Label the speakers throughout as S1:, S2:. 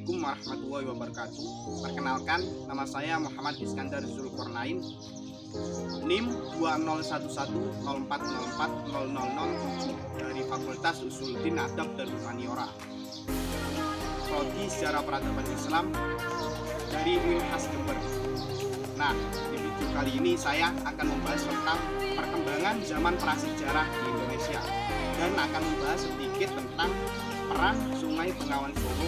S1: Assalamualaikum warahmatullahi wabarakatuh. Perkenalkan, nama saya Muhammad Iskandar Zulkarnain, NIM 201104040007 dari Fakultas Usuluddin Adab dan Humaniora, Prodi Sejarah Peradaban Islam dari Unhas Jember. Nah, di video kali ini saya akan membahas tentang perkembangan zaman prasejarah di Indonesia dan akan membahas sedikit tentang peran Sungai Bengawan Solo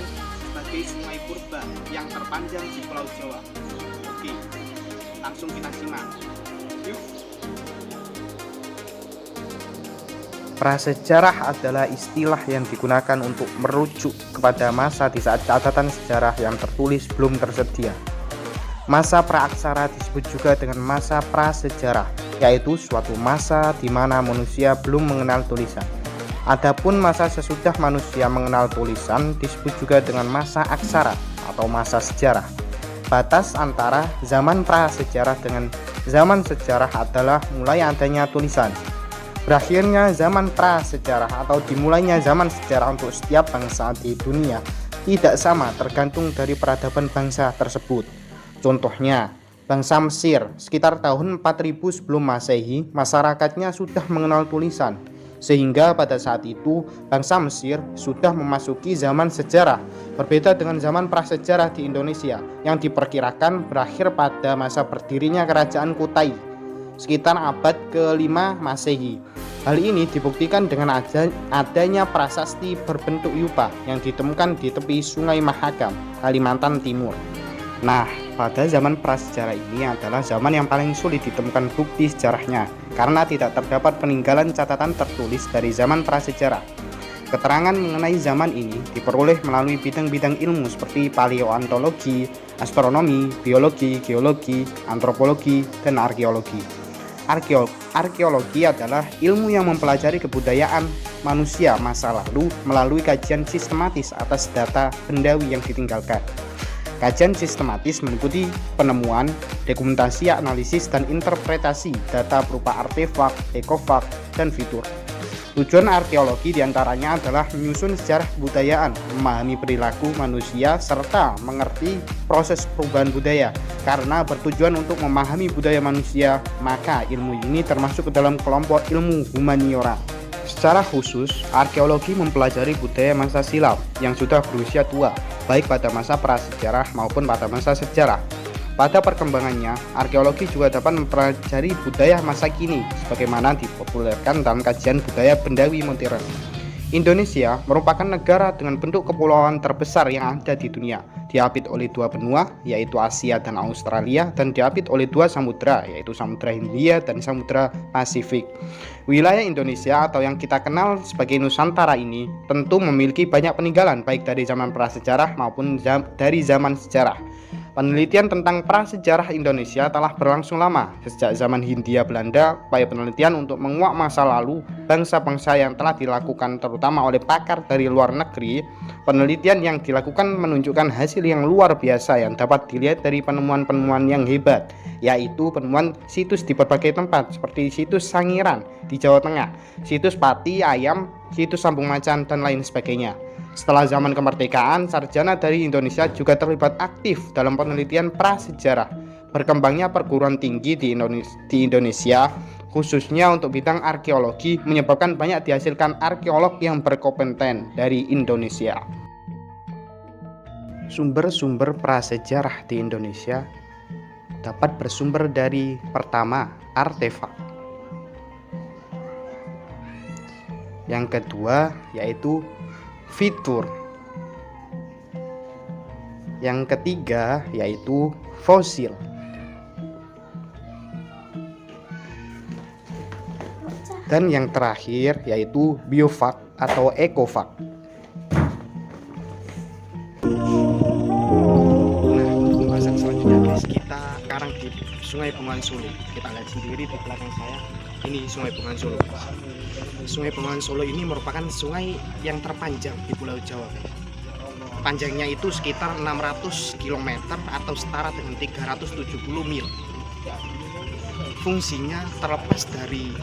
S1: sebagai sungai purba yang terpanjang di Pulau Jawa. Oke, langsung kita simak. Yuk.
S2: Prasejarah adalah istilah yang digunakan untuk merujuk kepada masa di saat catatan sejarah yang tertulis belum tersedia. Masa praaksara disebut juga dengan masa prasejarah, yaitu suatu masa di mana manusia belum mengenal tulisan. Adapun masa sesudah manusia mengenal tulisan disebut juga dengan masa aksara atau masa sejarah. Batas antara zaman prasejarah dengan zaman sejarah adalah mulai adanya tulisan. Berakhirnya zaman prasejarah atau dimulainya zaman sejarah untuk setiap bangsa di dunia tidak sama, tergantung dari peradaban bangsa tersebut. Contohnya, bangsa Mesir sekitar tahun 4000 sebelum Masehi, masyarakatnya sudah mengenal tulisan. Sehingga pada saat itu bangsa Mesir sudah memasuki zaman sejarah, berbeda dengan zaman prasejarah di Indonesia yang diperkirakan berakhir pada masa berdirinya Kerajaan Kutai sekitar abad ke-5 Masehi. Hal ini dibuktikan dengan adanya prasasti berbentuk yupa yang ditemukan di tepi Sungai Mahakam, Kalimantan Timur. Nah, pada zaman prasejarah ini adalah zaman yang paling sulit ditemukan bukti sejarahnya karena tidak terdapat peninggalan catatan tertulis dari zaman prasejarah. Keterangan mengenai zaman ini diperoleh melalui bidang-bidang ilmu seperti paleontologi, astronomi, biologi, geologi, antropologi, dan arkeologi. Arkeologi adalah ilmu yang mempelajari kebudayaan manusia masa lalu melalui kajian sistematis atas data bendawi yang ditinggalkan. Kajian sistematis meliputi penemuan, dokumentasi, analisis, dan interpretasi data berupa artefak, ekofak, dan fitur. Tujuan arkeologi diantaranya adalah menyusun sejarah kebudayaan, memahami perilaku manusia, serta mengerti proses perubahan budaya. Karena bertujuan untuk memahami budaya manusia, maka ilmu ini termasuk ke dalam kelompok ilmu humaniora. Secara khusus, arkeologi mempelajari budaya masa silam yang sudah berusia tua, baik pada masa prasejarah maupun pada masa sejarah. Pada perkembangannya, arkeologi juga dapat mempelajari budaya masa kini, sebagaimana dipopulerkan dalam kajian budaya bendawi modern. Indonesia merupakan negara dengan bentuk kepulauan terbesar yang ada di dunia, diapit oleh dua benua, yaitu Asia dan Australia, dan diapit oleh dua samudra, yaitu Samudra Hindia dan Samudra Pasifik. Wilayah Indonesia atau yang kita kenal sebagai Nusantara ini tentu memiliki banyak peninggalan baik dari zaman prasejarah maupun dari zaman sejarah. Penelitian tentang prasejarah Indonesia telah berlangsung lama. Sejak zaman Hindia Belanda, upaya penelitian untuk menguak masa lalu bangsa-bangsa yang telah dilakukan terutama oleh pakar dari luar negeri. Penelitian yang dilakukan menunjukkan hasil yang luar biasa yang dapat dilihat dari penemuan-penemuan yang hebat, yaitu penemuan situs di berbagai tempat seperti situs Sangiran di Jawa Tengah, situs Pati, Ayam, situs Sambung Macan, dan lain sebagainya. Setelah zaman kemerdekaan, sarjana dari Indonesia juga terlibat aktif dalam penelitian prasejarah. Berkembangnya perguruan tinggi di Indonesia, khususnya untuk bidang arkeologi, menyebabkan banyak dihasilkan arkeolog yang berkompeten dari Indonesia. Sumber-sumber prasejarah di Indonesia dapat bersumber dari pertama, artefak. Yang kedua, yaitu fitur. Yang ketiga yaitu fosil. Dan yang terakhir yaitu biofak atau ekofak. Nah, untuk pembahasan selanjutnya guys, kita sekarang di Sungai Bengawan Solo. Kita lihat sendiri di belakang saya, ini Sungai Bengawan Solo. Sungai Bengawan Solo ini merupakan sungai yang terpanjang di Pulau Jawa. Panjangnya itu sekitar 600 km atau setara dengan 370 mil. Fungsinya terlepas dari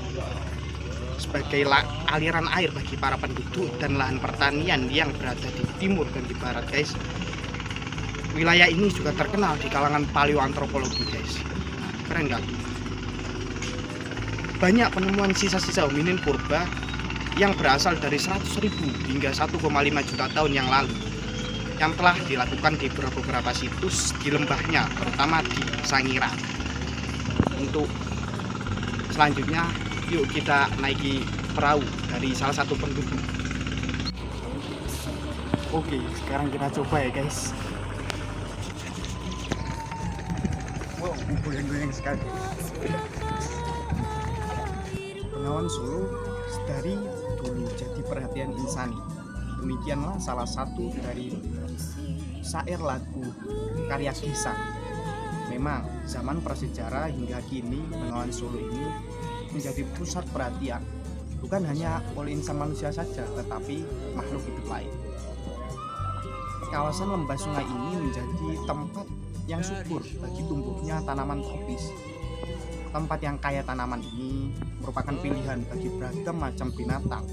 S2: sebagai aliran air bagi para penduduk dan lahan pertanian yang berada di timur dan di barat guys.
S1: wilayah ini juga terkenal di kalangan paleoantropologi, guys. Keren nggak? Banyak penemuan sisa-sisa hominin purba yang berasal dari 100.000 hingga 1,5 juta tahun yang lalu, yang telah dilakukan di beberapa situs di lembahnya, terutama di Sangiran. Untuk selanjutnya, yuk kita naiki perahu dari salah satu penduduk. Oke, sekarang kita coba ya, guys. Wow, goyang-goyang sekali. Bengawan Solo dari dulu jadi perhatian insani. Demikianlah salah satu dari syair lagu karya Gesang. Memang zaman prasejarah hingga kini Bengawan Solo ini menjadi pusat perhatian, bukan hanya oleh insan manusia saja, tetapi makhluk hidup lain. Kawasan lembah sungai ini menjadi tempat yang subur bagi tumbuhnya tanaman tropis. Tempat yang kaya tanaman ini merupakan pilihan bagi beragam macam binatang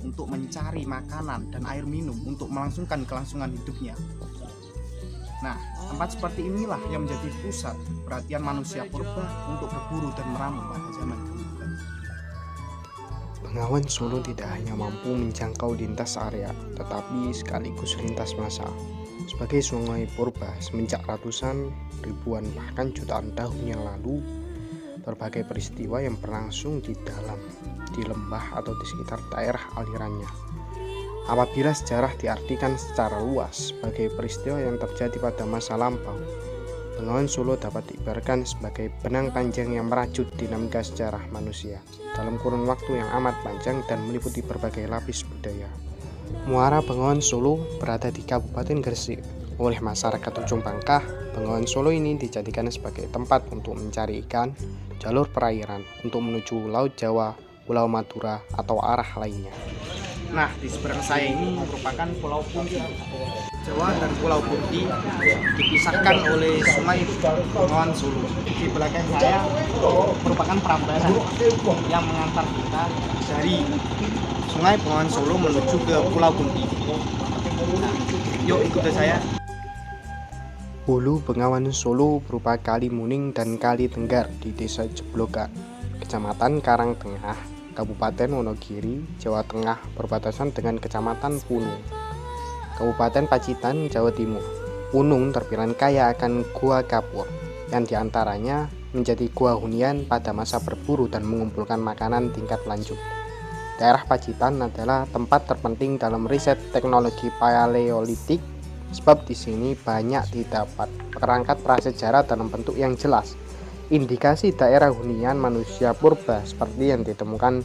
S1: untuk mencari makanan dan air minum untuk melangsungkan kelangsungan hidupnya. Nah, tempat seperti inilah yang menjadi pusat perhatian manusia purba untuk berburu dan meramu pada zaman dulu.
S2: Bengawan Solo tidak hanya mampu menjangkau lintas area, tetapi sekaligus lintas masa. Sebagai sungai purba semenjak ratusan, ribuan, bahkan jutaan tahun yang lalu, berbagai peristiwa yang berlangsung di lembah atau di sekitar daerah alirannya. Apabila sejarah diartikan secara luas sebagai peristiwa yang terjadi pada masa lampau, Bengawan Solo dapat diibaratkan sebagai benang panjang yang merajut dinamika sejarah manusia dalam kurun waktu yang amat panjang dan meliputi berbagai lapis budaya. Muara Bengawan Solo berada di Kabupaten Gresik. Oleh masyarakat Ujung Pangkah, Bengawan Solo ini dijadikan sebagai tempat untuk mencari ikan, jalur perairan untuk menuju Laut Jawa, Pulau Madura, atau arah lainnya.
S1: Nah, di seberang saya ini merupakan Pulau Kunti. Jawa dan Pulau Kunti dipisahkan oleh Sungai Bengawan Solo. Di belakang saya merupakan prambanan yang mengantar kita dari Sungai Bengawan Solo menuju ke Pulau Kunti. Nah, yuk ikuti saya.
S2: Hulu Bengawan Solo berupa Kali Muning dan Kali Tenggar di Desa Jeblogan, Kecamatan Karangtengah, Kabupaten Wonogiri, Jawa Tengah, berbatasan dengan Kecamatan Punung, Kabupaten Pacitan, Jawa Timur. Punung terbilang kaya akan gua kapur, yang diantaranya menjadi gua hunian pada masa berburu dan mengumpulkan makanan tingkat lanjut. Daerah Pacitan adalah tempat terpenting dalam riset teknologi paleolitik, sebab di sini banyak didapat perangkat prasejarah dalam bentuk yang jelas. Indikasi daerah hunian manusia purba seperti yang ditemukan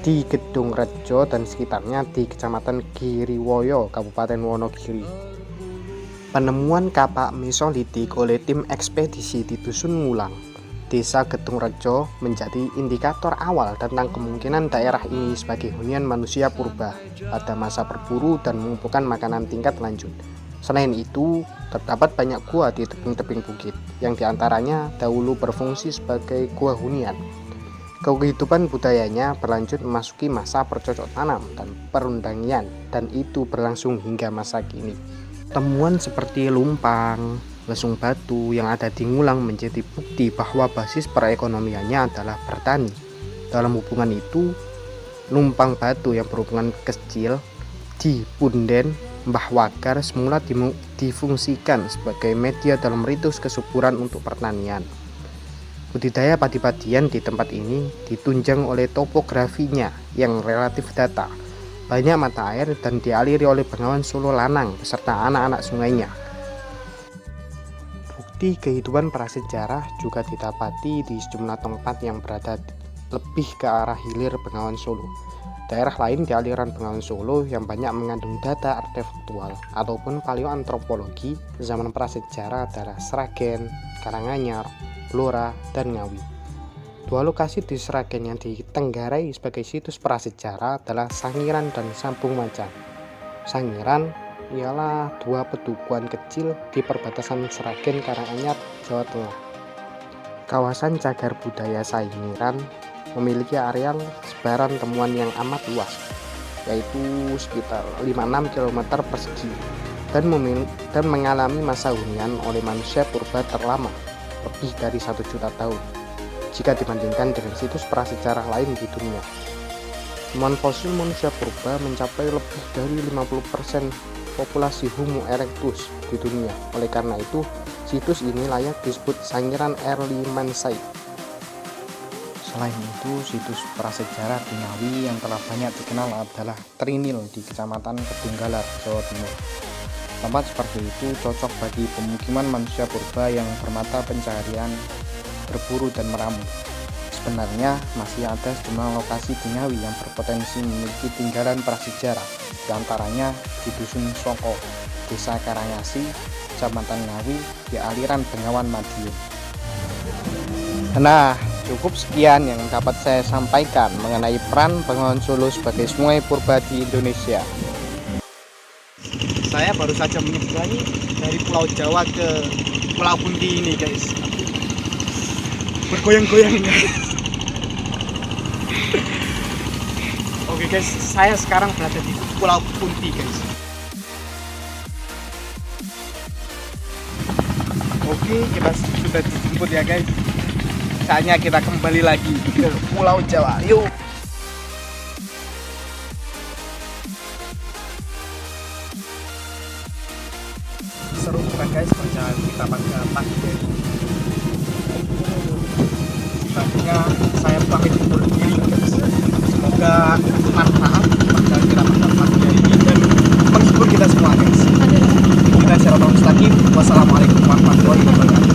S2: di Gedung Rejo dan sekitarnya di Kecamatan Giriwoyo, Kabupaten Wonogiri. Penemuan kapak Mesolitik oleh tim ekspedisi di Dusun Ngulang, Desa Gedung Rejo, menjadi indikator awal tentang kemungkinan daerah ini sebagai hunian manusia purba pada masa berburu dan mengumpulkan makanan tingkat lanjut. Selain itu, terdapat banyak gua di tebing-tebing bukit, yang diantaranya dahulu berfungsi sebagai gua hunian. Kehidupan budayanya berlanjut memasuki masa bercocok tanam dan perundangian, dan itu berlangsung hingga masa kini. Temuan seperti lumpang, lesung batu yang ada di Ngulang menjadi bukti bahwa basis perekonomiannya adalah bertani. Dalam hubungan itu, lumpang batu yang berhubungan kecil di Punden Mbah Wagar semula difungsikan sebagai media dalam ritus kesuburan untuk pertanian. Budidaya padi-padian di tempat ini ditunjang oleh topografinya yang relatif datar, banyak mata air dan dialiri oleh Bengawan Solo Lanang beserta anak-anak sungainya. Bukti kehidupan prasejarah juga didapati di sejumlah tempat yang berada lebih ke arah hilir Bengawan Solo. Daerah lain di aliran Bengawan Solo yang banyak mengandung data artefaktual ataupun paleoantropologi zaman prasejarah adalah Sragen, Karanganyar, Blora, dan Ngawi. Dua lokasi di Sragen yang ditenggarai sebagai situs prasejarah adalah Sangiran dan Sampung Macan. Sangiran ialah dua pedukuhan kecil di perbatasan Sragen Karanganyar, Jawa Tengah. Kawasan cagar budaya Sangiran memiliki areal sebaran temuan yang amat luas, yaitu sekitar 5-6 km persegi. dan mengalami masa hunian oleh manusia purba terlama, lebih dari 1 juta tahun, jika dibandingkan dengan situs prasejarah lain di dunia. Temuan fosil manusia purba mencapai lebih dari 50% populasi Homo erectus di dunia. Oleh karena itu, situs ini layak disebut Sangiran Early Man Site. Selain itu, situs prasejarah duniawi yang telah banyak dikenal adalah Trinil di Kecamatan Kedunggalar, Jawa Timur. Tempat seperti itu cocok bagi pemukiman manusia purba yang bermata pencaharian berburu dan meramu. Sebenarnya masih ada sejumlah lokasi duniawi yang berpotensi memiliki tinggalan prasejarah, diantaranya di Dusun Soko, Desa Karangasi, Kecamatan Ngawi, di aliran Bengawan Madiun. Nah, cukup sekian yang dapat saya sampaikan mengenai peran Bengawan Solo sebagai sungai purba di Indonesia.
S1: Saya baru saja menyeberangi dari Pulau Jawa ke Pulau Kunti ini guys. Bergoyang-goyang guys. Oke guys, saya sekarang berada di Pulau Kunti guys. Oke, kita sudah dijemput ya guys. Saatnya kita kembali lagi ke Pulau Jawa. Yuk. Seru bukan guys perjalanan kita pada pagi ini. Selanjutnya saya pamit undur diri guys. Semoga bermanfaat perjalanan kita pada pagi hari ini dan menghibur kita semua guys. Kita siratal mustaqim. Wassalamualaikum warahmatullahi wabarakatuh.